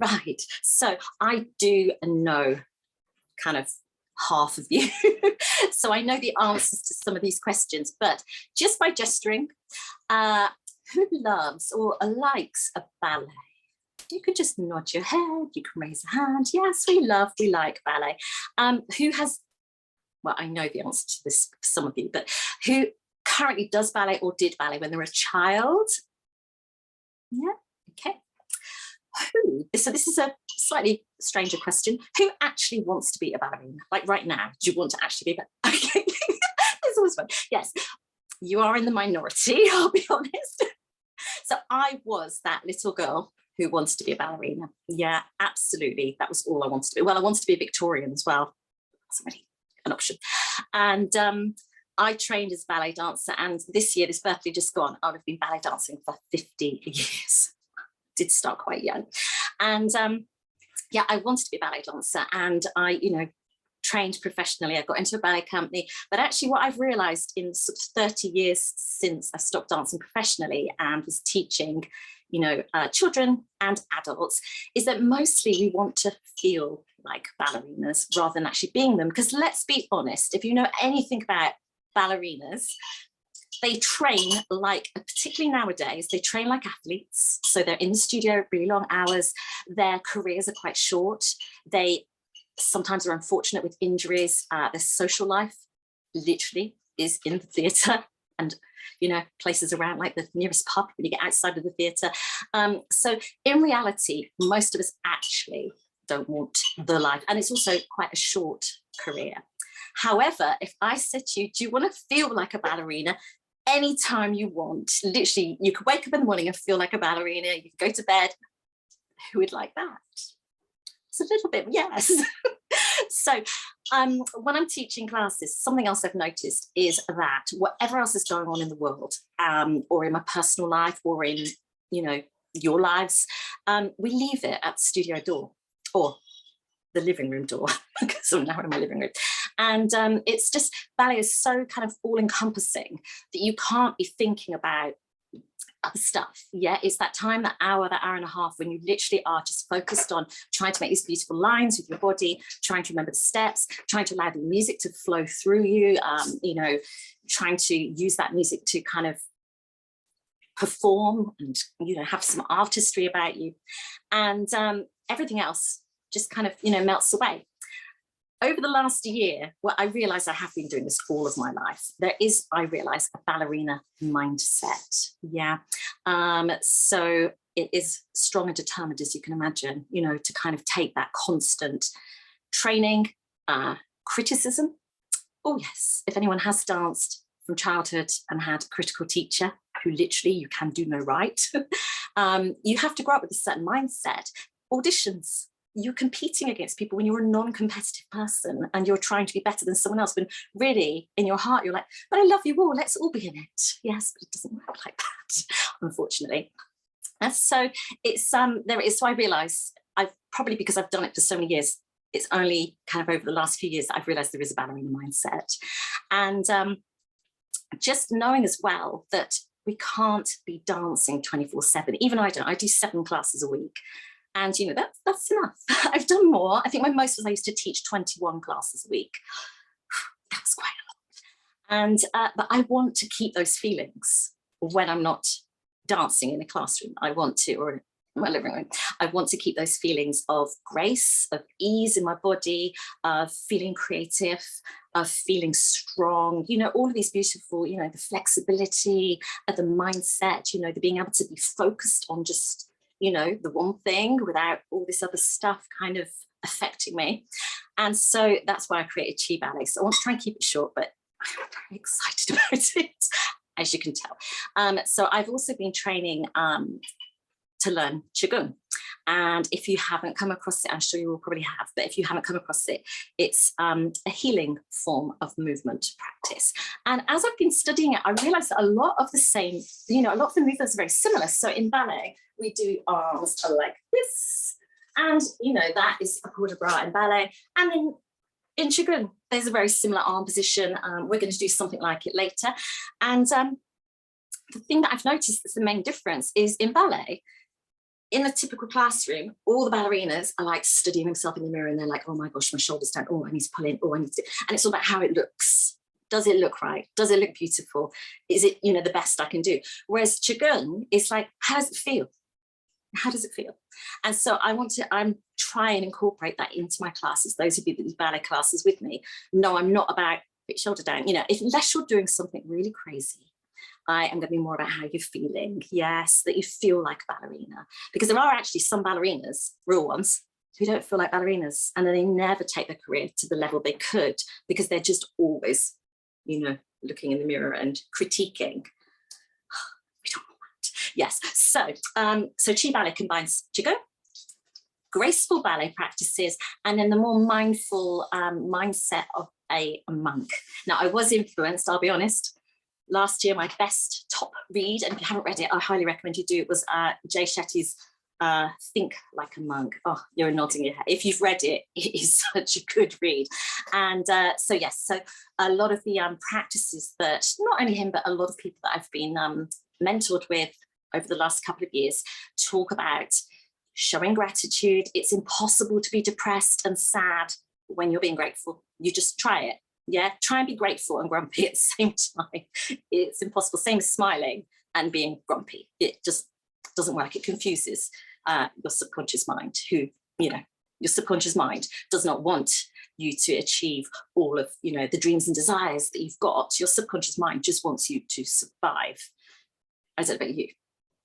Right. So I do know kind of half of you. So I know the answers to some of these questions, but just by gesturing, who loves or likes a ballet? You could just nod your head, you can raise a hand. Yes, we like ballet. Who has, well, I know the answer to this for some of you, but who currently does ballet or did ballet when they were a child? Yeah, okay. Who, so this is a slightly stranger question. Who actually wants to be a ballerina? Like right now, do you want to actually be a ballerina? Okay, it's always fun. Yes, you are in the minority, I'll be honest. So I was that little girl who wants to be a ballerina. Yeah, absolutely. That was all I wanted to be. Well, I wanted to be a Victorian as well. That's really an option. And I trained as a ballet dancer, and this year, this birthday just gone, I'll have been ballet dancing for 50 years. Did start quite young. And yeah, I wanted to be a ballet dancer, and I, trained professionally. I got into a ballet company, but actually what I've realized in sort of 30 years since I stopped dancing professionally and was teaching, children and adults, is that mostly we want to feel like ballerinas rather than actually being them. Because let's be honest, if you know anything about ballerinas, they train like, particularly nowadays, they train like athletes. So they're in the studio really long hours. Their careers are quite short. They sometimes are unfortunate with injuries. Their social life literally is in the theatre and, places around like the nearest pub when you get outside of the theatre. So in reality, most of us actually don't want the life. And it's also quite a short career. However, if I said to you, do you want to feel like a ballerina? Anytime you want, literally, you could wake up in the morning and feel like a ballerina, you could go to bed. Who would like that? It's a little bit, yes. So when I'm teaching classes, something else I've noticed is that whatever else is going on in the world, or in my personal life, or in, your lives, we leave it at the studio door or the living room door, because I'm now in my living room. And it's just, ballet is so kind of all-encompassing that you can't be thinking about other stuff. Yeah, it's that time, that hour and a half when you literally are just focused on trying to make these beautiful lines with your body, trying to remember the steps, trying to allow the music to flow through you, trying to use that music to kind of perform and, have some artistry about you. And everything else just kind of, melts away. Over the last year, well, I realize I have been doing this all of my life. There is, I realize, a ballerina mindset. Yeah. So it is strong and determined, as you can imagine, to kind of take that constant training, criticism. Oh, yes. If anyone has danced from childhood and had a critical teacher who literally you can do no right, you have to grow up with a certain mindset. Auditions. You're competing against people when you're a non-competitive person and you're trying to be better than someone else, when really in your heart you're like, but I love you all, let's all be in it. Yes, but it doesn't work like that, unfortunately. And so it's there is, so I realize I've probably, because I've done it for so many years, it's only kind of over the last few years that I've realized there is a ballerina mindset. And just knowing as well that we can't be dancing 24/7. Even I don't, I do 7 classes a week. And, that's enough. I've done more. I think when most of us, I used to teach 21 classes a week. That was quite a lot. And, but I want to keep those feelings when I'm not dancing in a classroom. I want to, or in my living room, I want to keep those feelings of grace, of ease in my body, of feeling creative, of feeling strong, all of these beautiful, the flexibility, the mindset, the being able to be focused on just, the one thing without all this other stuff kind of affecting me. And so that's why I created Chi-Ballet. So I want to try and keep it short, but I'm very excited about it, as you can tell. So I've also been training to learn Qigong. And if you haven't come across it, I'm sure you will probably have, but if you haven't come across it, it's a healing form of movement practice. And as I've been studying it, I realized that a lot of the same, a lot of the movements are very similar. So in ballet, we do arms like this, and that is a port de bras in ballet. And then in Qigong, there's a very similar arm position. We're going to do something like it later. And the thing that I've noticed that's the main difference is in ballet, in a typical classroom, all the ballerinas are like studying themselves in the mirror and they're like, oh my gosh, my shoulder's down. Oh, I need to pull in. Oh, I need to. And it's all about how it looks. Does it look right? Does it look beautiful? Is it, the best I can do? Whereas Qigong is like, how does it feel? How does it feel? And so I'm trying to incorporate that into my classes. Those of you that do ballet classes with me, no, I'm not about put your shoulder down. Unless you're doing something really crazy, I am going to be more about how you're feeling. Yes, that you feel like a ballerina. Because there are actually some ballerinas, real ones, who don't feel like ballerinas. And then they never take their career to the level they could because they're just always, looking in the mirror and critiquing. We don't want that. Yes. So Chi-Ballet combines Qigong, graceful ballet practices, and then the more mindful mindset of a monk. Now, I was influenced, I'll be honest. Last year, my best top read, and if you haven't read it, I highly recommend you do, it was Jay Shetty's Think Like a Monk. Oh, you're nodding your head. If you've read it, it is such a good read. And so a lot of the practices that, not only him, but a lot of people that I've been mentored with over the last couple of years talk about showing gratitude. It's impossible to be depressed and sad when you're being grateful. You just try it. Yeah, try and be grateful and grumpy at the same time. It's impossible. Same as smiling and being grumpy. It just doesn't work. It confuses your subconscious mind, who, your subconscious mind does not want you to achieve all of, the dreams and desires that you've got. Your subconscious mind just wants you to survive. I don't know about you.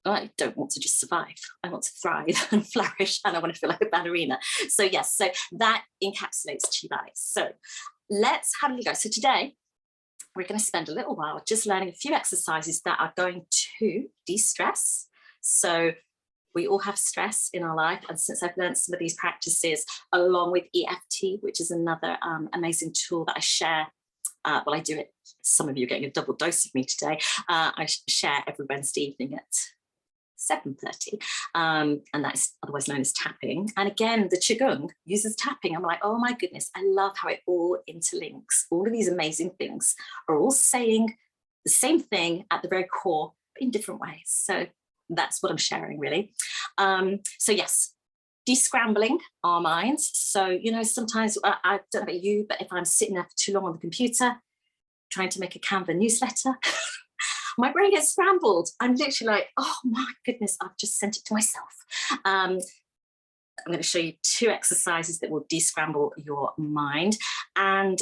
I don't want to just survive. I want to thrive and flourish, and I want to feel like a ballerina. So yes, so that encapsulates Chi-Ballet. So let's have a little go. So today, we're going to spend a little while just learning a few exercises that are going to de-stress. So we all have stress in our life. And since I've learned some of these practices, along with EFT, which is another amazing tool that I share, I do it, some of you are getting a double dose of me today. I share every Wednesday evening at 7:30, and that's otherwise known as tapping. And again, the Qigong uses tapping. I'm like, oh my goodness, I love how it all interlinks. All of these amazing things are all saying the same thing at the very core, but in different ways. So that's what I'm sharing, really. So yes, descrambling our minds. So, sometimes, I don't know about you, but if I'm sitting there for too long on the computer, trying to make a Canva newsletter, my brain gets scrambled. I'm literally like, oh my goodness, I've just sent it to myself. I'm going to show you 2 exercises that will descramble your mind. And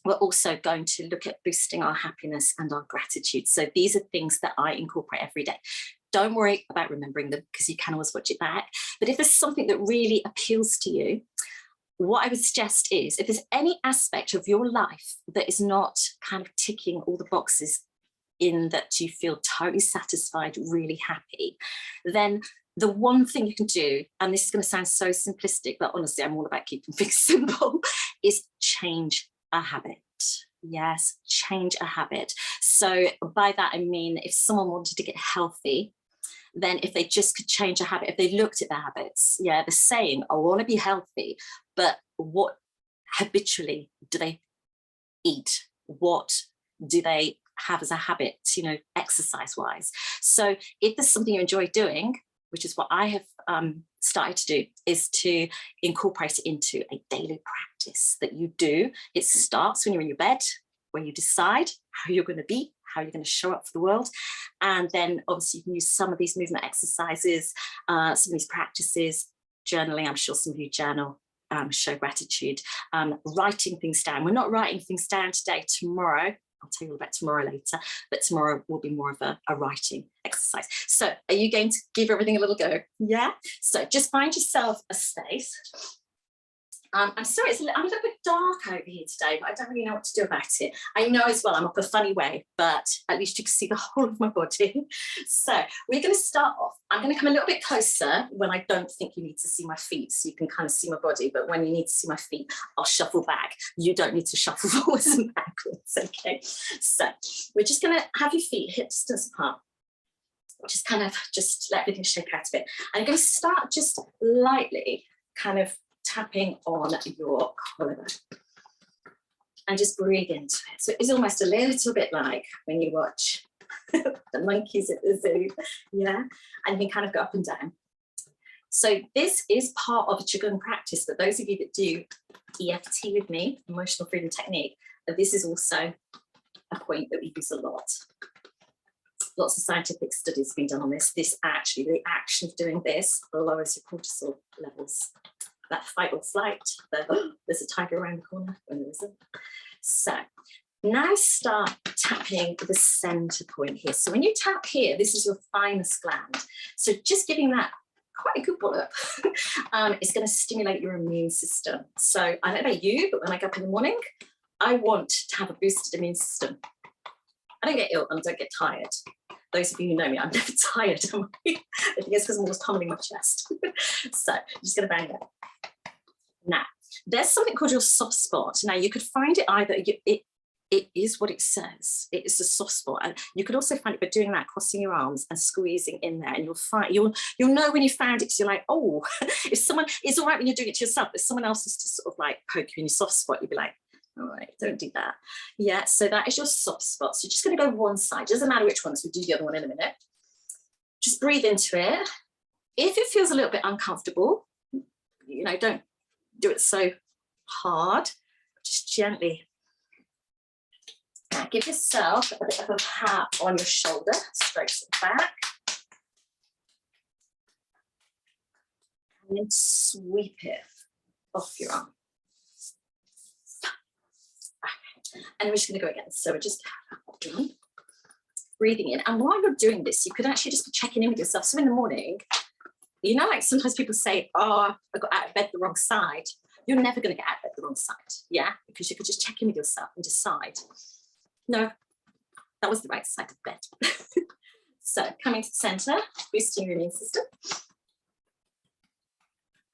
we're also going to look at boosting our happiness and our gratitude. So these are things that I incorporate every day. Don't worry about remembering them because you can always watch it back. But if there's something that really appeals to you, what I would suggest is, if there's any aspect of your life that is not kind of ticking all the boxes in that you feel totally satisfied, really happy, then the one thing you can do, and this is going to sound so simplistic, but honestly, I'm all about keeping things simple, is change a habit. Yes, change a habit. So by that, I mean, if someone wanted to get healthy, then if they just could change a habit, if they looked at their habits, they're saying, I want to be healthy, but what habitually do they eat? What do they have as a habit, exercise wise? So if there's something you enjoy doing, which is what I have started to do, is to incorporate it into a daily practice that you do. It starts when you're in your bed, where you decide how you're going to be, how you're going to show up for the world. And then obviously you can use some of these movement exercises, some of these practices, journaling. I'm sure some of you journal, show gratitude, writing things down. We're not writing things down today. Tomorrow, I'll tell you all about tomorrow later, but tomorrow will be more of a writing exercise. So are you going to give everything a little go? Yeah. So just find yourself a space. I'm sorry, I'm a little bit dark over here today, but I don't really know what to do about it. I know as well I'm up a funny way, but at least you can see the whole of my body. So we're going to start off. I'm going to come a little bit closer when I don't think you need to see my feet, so you can kind of see my body, but when you need to see my feet, I'll shuffle back. You don't need to shuffle forwards and backwards, okay? So we're just going to have your feet hip distance apart. Just let everything shake out a bit. I'm going to start just lightly, kind of tapping on your collarbone and just breathe into it. So it's almost a little bit like when you watch the monkeys at the zoo, and you kind of go up and down. So this is part of a Qigong practice, but those of you that do EFT with me, emotional freedom technique, this is also a point that we use a lot. Lots of scientific studies have been done on this. This actually, the action of doing this lowers your cortisol levels. That fight or flight, there's a tiger around the corner when there isn't. So now start tapping the center point here. So when you tap here, this is your thymus gland. So just giving that quite a good wallop is going to stimulate your immune system. So I don't know about you, but when I get up in the morning, I want to have a boosted immune system. I don't get ill and I don't get tired. Those of you who know me, I'm never tired. I think it's because I'm always pummeling my chest. So I'm just going to bang that. Now, there's something called your soft spot. Now, you could find it either, it is what it says. It is a soft spot. And you could also find it by doing that, crossing your arms and squeezing in there. And you'll know when you found it, because you're like, oh, if someone, it's all right when you're doing it to yourself, but someone else is to sort of like poke you in your soft spot, you'd be like, all right, don't do that. Yeah, so that is your soft spot. So you're just going to go one side. Doesn't matter which one, so we'll do the other one in a minute. Just breathe into it. If it feels a little bit uncomfortable, you know, don't do it so hard. Just gently. Now give yourself a bit of a pat on your shoulder, strokes it back. And then sweep it off your arm. And we're just going to go again. So we're just breathing in. And while you're doing this, you could actually just be checking in with yourself. So in the morning, you know, like sometimes people say, oh, I got out of bed the wrong side. You're never going to get out of bed the wrong side. Yeah, because you could just check in with yourself and decide, no, that was the right side of bed. So coming to the center, boosting your immune system.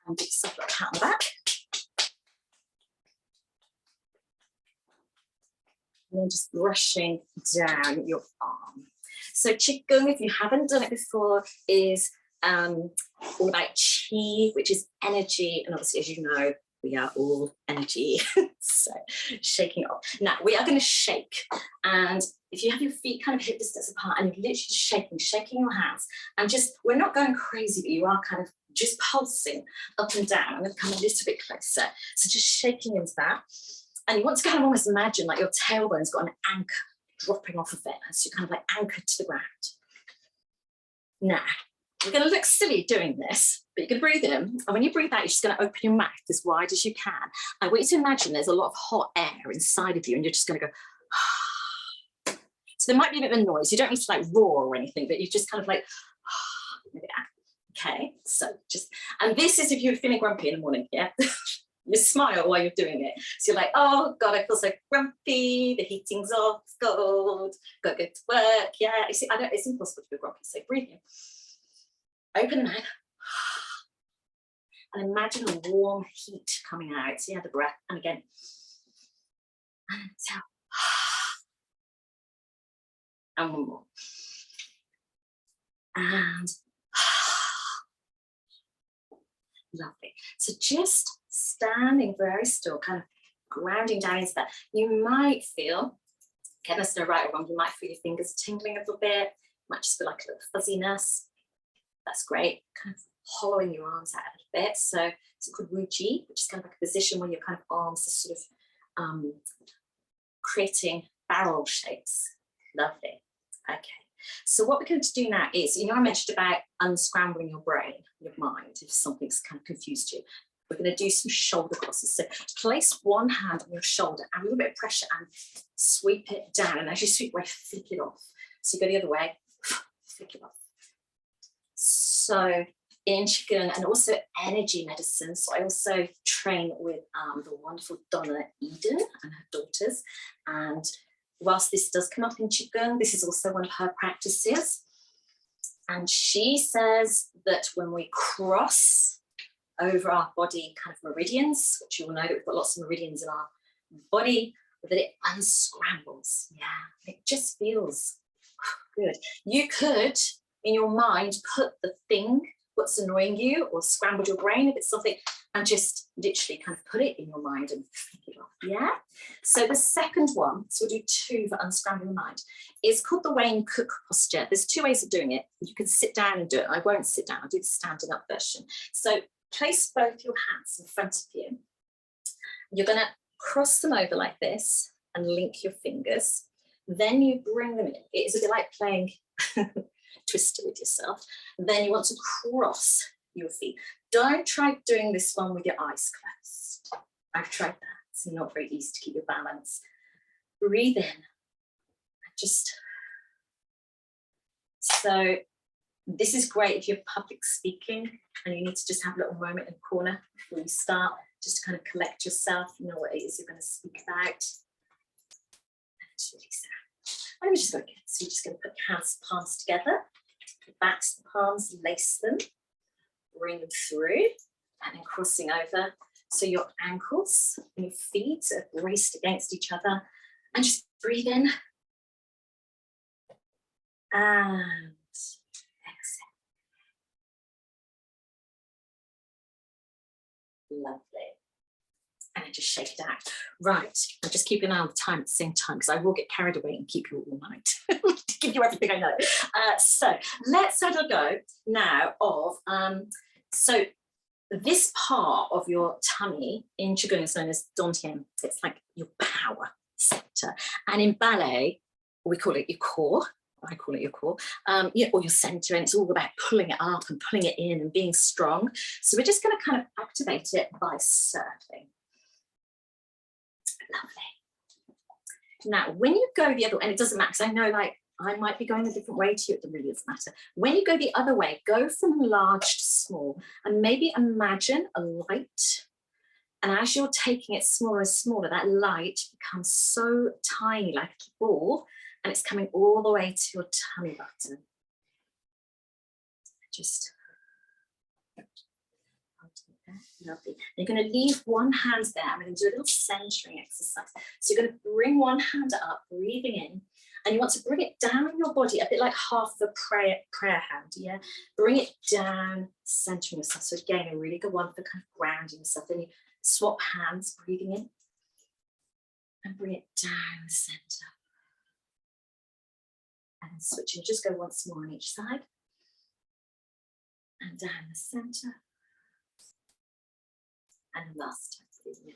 And give yourself a pat on the back. And then just brushing down your arm. So Qigong, if you haven't done it before, is all about Chi, which is energy. And obviously, as you know, we are all energy. So shaking it off. Now, we are going to shake. And if you have your feet kind of hip distance apart and you're literally just shaking your hands, and just, we're not going crazy, but you are kind of just pulsing up and down. I'm going to come a little bit closer. So just shaking into that. And you want to kind of almost imagine like your tailbone's got an anchor dropping off of it. So you're kind of like anchored to the ground. Now, you're going to look silly doing this, but you're going to breathe in. And when you breathe out, you're just going to open your mouth as wide as you can. I want you to imagine there's a lot of hot air inside of you, and you're just going to go. So there might be a bit of a noise. You don't need to like roar or anything, but you just kind of like, okay. So just, and this is if you're feeling grumpy in the morning, yeah? You smile while you're doing it. So you're like, oh God, I feel so grumpy. The heating's off, it's cold, got to go to work. Yeah, you see, it's impossible to be grumpy. So breathe in. Open the mouth. And imagine a warm heat coming out. So you have the breath. And again. And so. And one more. And. Lovely. So just standing very still, kind of grounding down into that. You might feel, okay, there's no right or wrong, you might feel your fingers tingling a little bit, might just feel like a little fuzziness. That's great. Kind of hollowing your arms out a little bit. So it's called Wuji, which is kind of like a position where your kind of arms are sort of creating barrel shapes. Lovely. Okay. So what we're going to do now is, you know, I mentioned about unscrambling your brain, your mind, if something's kind of confused you. We're going to do some shoulder crosses. So place one hand on your shoulder and a little bit of pressure and sweep it down. And as you sweep away, flick it off. So you go the other way, flick it off. So in Qigong and also energy medicine, so I also train with the wonderful Donna Eden and her daughters. And whilst this does come up in Qigong, this is also one of her practices. And she says that when we cross over our body kind of meridians, which you will know that we've got lots of meridians in our body, that it unscrambles. Yeah, it just feels good. You could, in your mind, put the thing, what's annoying you, or scrambled your brain if it's something, and just literally kind of put it in your mind and flick it off. Yeah. So the second one, so we'll do 2 for unscrambling the mind, is called the Wayne Cook posture. There's 2 ways of doing it. You can sit down and do it. I won't sit down. I'll do the standing up version. So place both your hands in front of you. You're going to cross them over like this and link your fingers. Then you bring them in. It's a bit like playing Twister with yourself. Then you want to cross your feet. Don't try doing this one with your eyes closed. I've tried that. It's not very easy to keep your balance. Breathe in. Just so this is great if you're public speaking and you need to just have a little moment in the corner before you start, just to kind of collect yourself. You know what it is you're going to speak about. Just release that. And we just go again. So you're just going to put your hands, palms together, backs the palms, lace them, bring them through, and then crossing over. So your ankles and your feet are braced against each other, and just breathe in and exhale. Lovely. And then just shake it out. Right, I'm just keeping an eye on the time at the same time because I will get carried away and keep you all night. To give you everything I know. So let's have a go now of, so this part of your tummy in Qigong is known as dantian. It's like your power center. And in ballet, we call it your core. I call it your core, or your center, and it's all about pulling it up and pulling it in and being strong. So we're just going to kind of activate it by circling. Lovely. Now, when you go the other way, and it doesn't matter, because I know like I might be going a different way to you, it really doesn't matter. When you go the other way, go from large to small, and maybe imagine a light. And as you're taking it smaller and smaller, that light becomes so tiny, like a ball, and it's coming all the way to your tummy button. Just lovely. You're going to leave one hand there. I'm going to do a little centering exercise. So you're going to bring one hand up, breathing in, and you want to bring it down your body, a bit like half the prayer hand. Yeah, bring it down, centering yourself. So again, a really good one for kind of grounding yourself. Then you swap hands, breathing in, and bring it down the center. And then switching, just go once more on each side. And down the center. And last time, breathing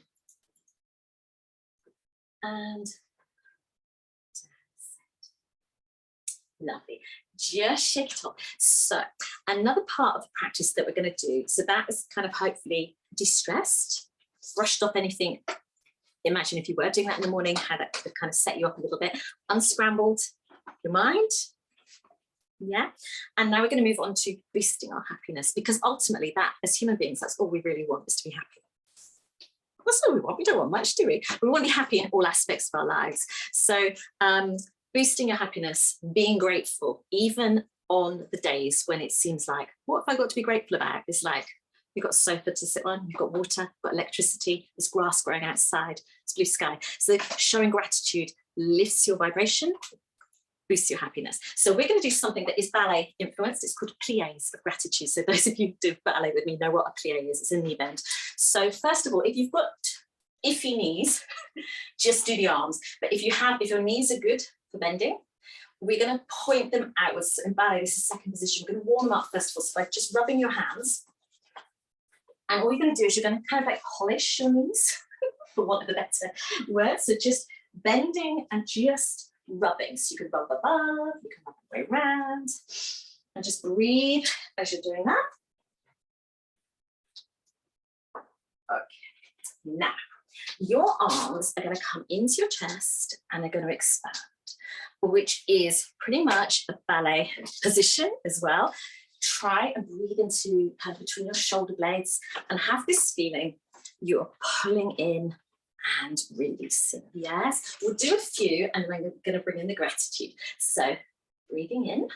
in. And down the center. Lovely. Just shake it off. So another part of the practice that we're going to do, so that is kind of hopefully de-stressed, brushed off anything. Imagine if you were doing that in the morning, how that could kind of set you up a little bit, unscrambled your mind. Yeah. And now we're going to move on to boosting our happiness, because ultimately that, as human beings, that's all we really want, is to be happy. That's all we want. We don't want much, do we? We want to be happy in all aspects of our lives. So boosting your happiness, being grateful, even on the days when it seems like, what have I got to be grateful about? It's like, you've got a sofa to sit on, you've got water, you've got electricity, there's grass growing outside, it's blue sky. So showing gratitude lifts your vibration, boosts your happiness. So we're going to do something that is ballet influenced. It's called pliés of gratitude. So those of you who do ballet with me know what a plié is. It's in the event. So first of all, if you've got iffy knees, just do the arms. But if your knees are good for bending, we're going to point them outwards. So in ballet, this is second position. We're going to warm them up first of all. So by just rubbing your hands. And all you're going to do is you're going to kind of like polish your knees, for want of a better word. So just bending and just rubbing. So you can rub above, you can rub the way around, and just breathe as you're doing that. Okay, now your arms are going to come into your chest and they're going to expand, which is pretty much a ballet position as well. Try and breathe into kind of between your shoulder blades and have this feeling you're pulling in and releasing. Yes, we'll do a few and then we're going to bring in the gratitude. So breathing in and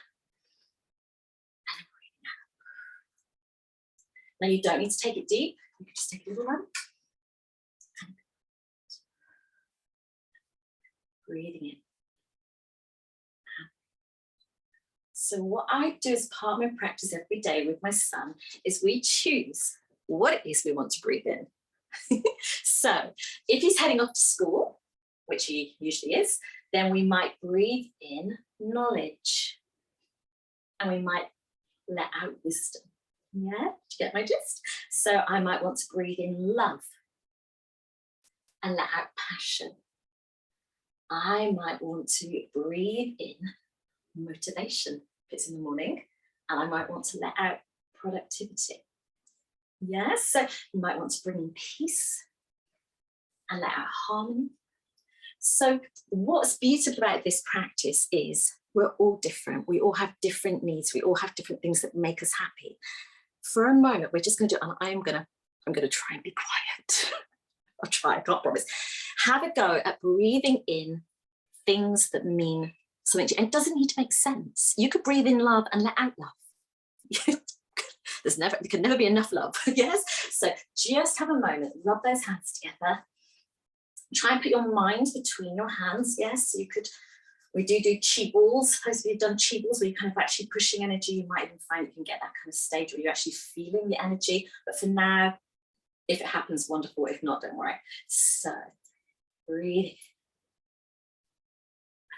breathing out. Now you don't need to take it deep, you can just take a little one. Breathing in. So what I do as part of my practice every day with my son is we choose what it is we want to breathe in. So if he's heading off to school, which he usually is, then we might breathe in knowledge. And we might let out wisdom. Yeah, do you get my gist? So I might want to breathe in love and let out passion. I might want to breathe in motivation if it's in the morning, and I might want to let out productivity. Yes, so you might want to bring in peace and let out harmony. So what's beautiful about this practice is we're all different. We all have different needs. We all have different things that make us happy. For a moment, we're just going to do, and I'm going to try and be quiet. I'll try, I can't promise. Have a go at breathing in things that mean something to you. And it doesn't need to make sense. You could breathe in love and let out love. There can never be enough love. Yes. So just have a moment, rub those hands together. Try and put your mind between your hands. Yes, you could. We do Chi-Balls. Those of you who've done Chi-Balls where you're kind of actually pushing energy, you might even find you can get that kind of stage where you're actually feeling the energy. But for now, if it happens, wonderful. If not, don't worry. So breathe,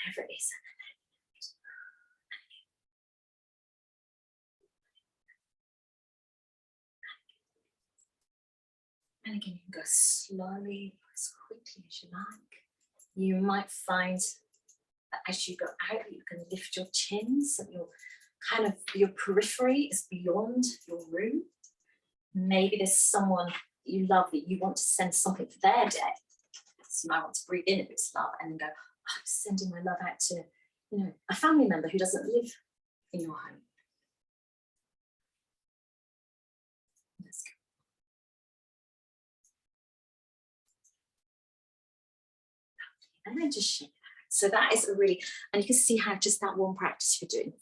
whatever it is. And again, you can go slowly, as quickly as you like. You might find that as you go out, you can lift your chin, so your periphery is beyond your room. Maybe there's someone you love that you want to send something for their day. So you might want to breathe in if it's love and then go, I'm sending my love out to, a family member who doesn't live in your home. Let's go. And then just shake it out. So that is and you can see how just that one practice you're doing.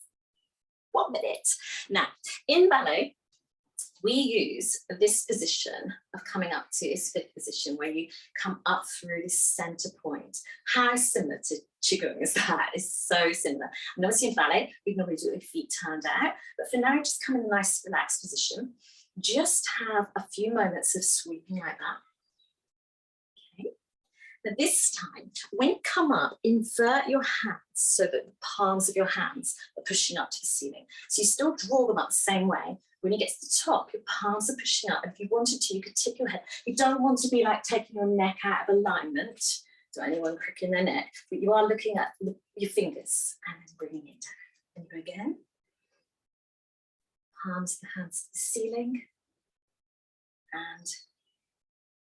1 minute. Now, in ballet, we use this position of coming up to this fifth position where you come up through this center point. How similar to Qigong is that? It's so similar. And obviously in ballet, we normally do it with feet turned out, but for now, just come in a nice relaxed position. Just have a few moments of sweeping like that. Now this time, when you come up, invert your hands so that the palms of your hands are pushing up to the ceiling. So you still draw them up the same way. When you get to the top, your palms are pushing up. If you wanted to, you could tip your head. You don't want to be like taking your neck out of alignment. To anyone cricking their neck, but you are looking at your fingers and then bringing it down. And you go again. Palms of the hands to the ceiling and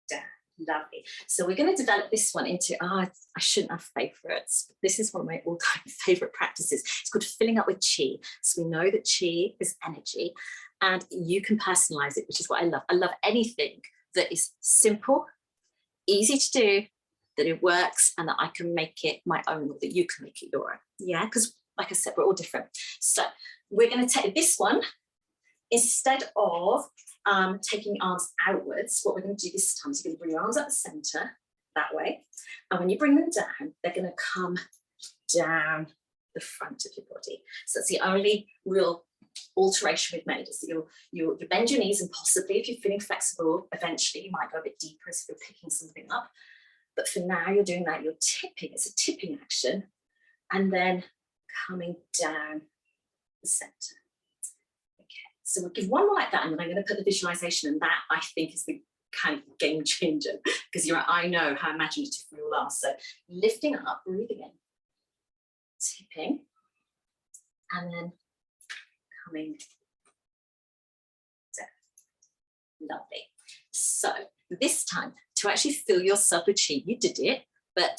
down. Lovely. So we're going to develop this one into, I shouldn't have favorites, but this is one of my all-time favorite practices. It's called filling up with chi. So we know that chi is energy and you can personalize it, which is what I love. I love anything that is simple, easy to do, that it works and that I can make it my own or that you can make it your own. Yeah, because like I said, we're all different. So we're going to take this one instead of taking your arms outwards. What we're going to do this time is you're going to bring your arms up the center that way, and when you bring them down, they're going to come down the front of your body. So that's the only real alteration we've made, is that you bend your knees, and possibly if you're feeling flexible, eventually you might go a bit deeper as if you're picking something up. But for now, you're doing that. You're tipping. It's a tipping action, and then coming down the center. So we'll give one more like that, and then I'm going to put the visualization, and that I think is the kind of game changer, because I know how imaginative we all are. So lifting up, breathing in, tipping, and then coming down. Lovely. So this time, to actually fill yourself with chi, you did it, but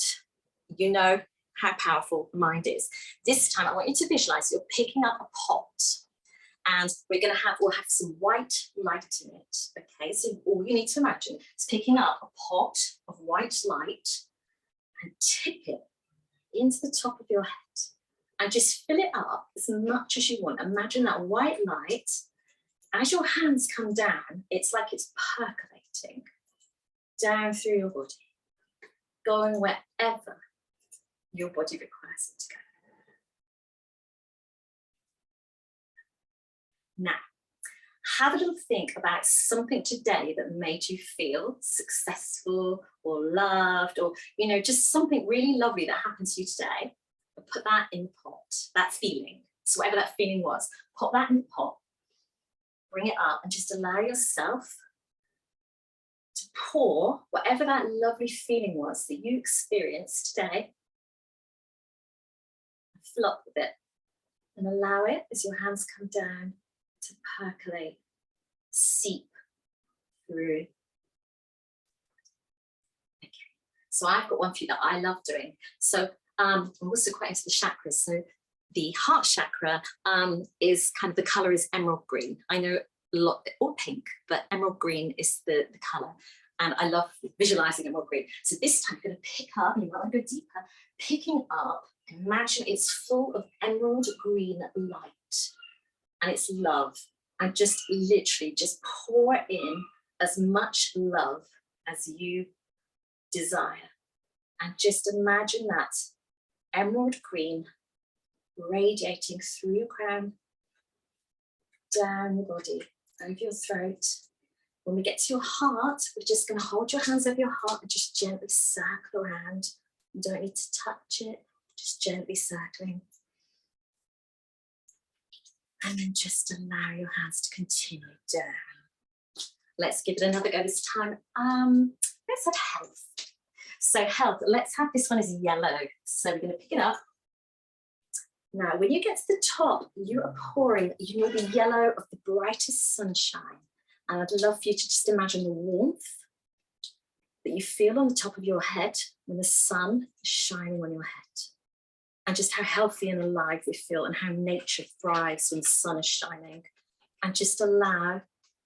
you know how powerful the mind is. This time, I want you to visualize you're picking up a pot. And we'll have some white light in it. Okay, so all you need to imagine is picking up a pot of white light and tip it into the top of your head and just fill it up as much as you want. Imagine that white light, as your hands come down, it's like it's percolating down through your body, going wherever your body requires it to go. Now, have a little think about something today that made you feel successful or loved, or, you know, just something really lovely that happened to you today. And put that in the pot, that feeling. So whatever that feeling was, put that in the pot, bring it up, and just allow yourself to pour whatever that lovely feeling was that you experienced today, fill up with it, and allow it, as your hands come down, to percolate, seep through. Okay, so I've got one for you that I love doing. So I'm also quite into the chakras. So the heart chakra is kind of, the color is emerald green. I know a lot, or pink, but emerald green is the color. And I love visualizing emerald green. So this time I'm going to pick up, and you want to go deeper, picking up, imagine it's full of emerald green light. And it's love. And just literally just pour in as much love as you desire. And just imagine that emerald green radiating through your crown, down your body, over your throat. When we get to your heart, we're just going to hold your hands over your heart and just gently circle around. You don't need to touch it, just gently circling. And then just allow your hands to continue down. Let's give it another go this time. Let's have health. So health, let's have this one as yellow. So we're going to pick it up. Now, when you get to the top, you are pouring, you know, the yellow of the brightest sunshine. And I'd love for you to just imagine the warmth that you feel on the top of your head when the sun is shining on your head. And just how healthy and alive we feel, and how nature thrives when the sun is shining. And just allow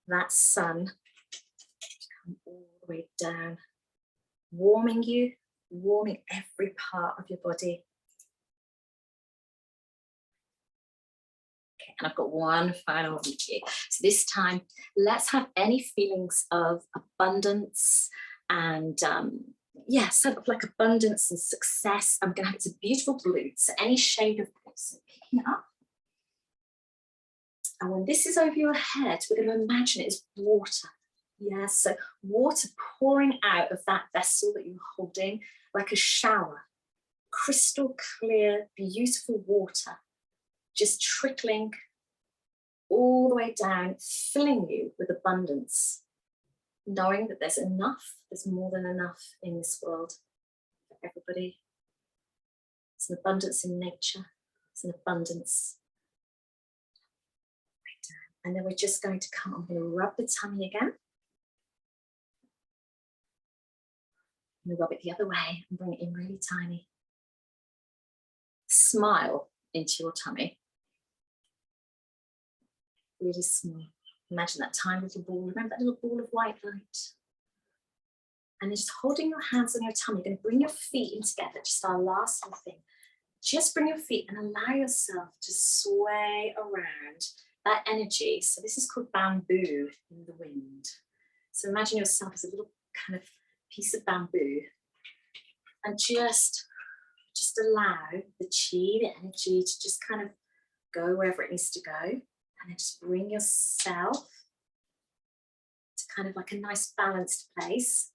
that sun to come all the way down, warming you, warming every part of your body. Okay, and I've got one final one for you. So this time, let's have any feelings of abundance and yeah, sort of like abundance and success. I'm going to have, it's a beautiful blue, so any shade of blue. So picking it up. And when this is over your head, we're going to imagine it as water. Yeah, so water pouring out of that vessel that you're holding, like a shower. Crystal clear, beautiful water, just trickling all the way down, filling you with abundance. Knowing that there's enough, there's more than enough in this world for everybody. It's an abundance in nature, it's an abundance. And then we're just going to come, I'm going to rub the tummy again. I'm going to rub it the other way and bring it in really tiny. Smile into your tummy. Really small. Imagine that tiny little ball. Remember that little ball of white light? And then just holding your hands on your tummy, you're going to bring your feet in together, just our last little thing. Just bring your feet and allow yourself to sway around that energy. So this is called bamboo in the wind. So imagine yourself as a little kind of piece of bamboo. And just allow the chi, the energy, to just kind of go wherever it needs to go. And then just bring yourself to kind of like a nice balanced place.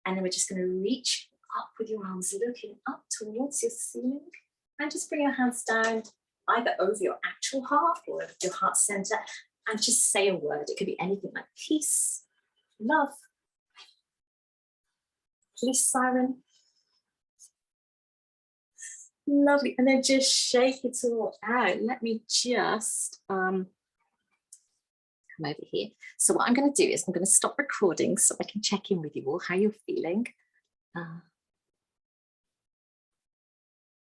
And then we're just going to reach up with your arms, looking up towards your ceiling. And just bring your hands down, either over your actual heart or over your heart center. And just say a word. It could be anything like peace, love, police siren. Lovely. And then just shake it all out. Let me just come over here. So what I'm going to do is I'm going to stop recording so I can check in with you all, how you're feeling.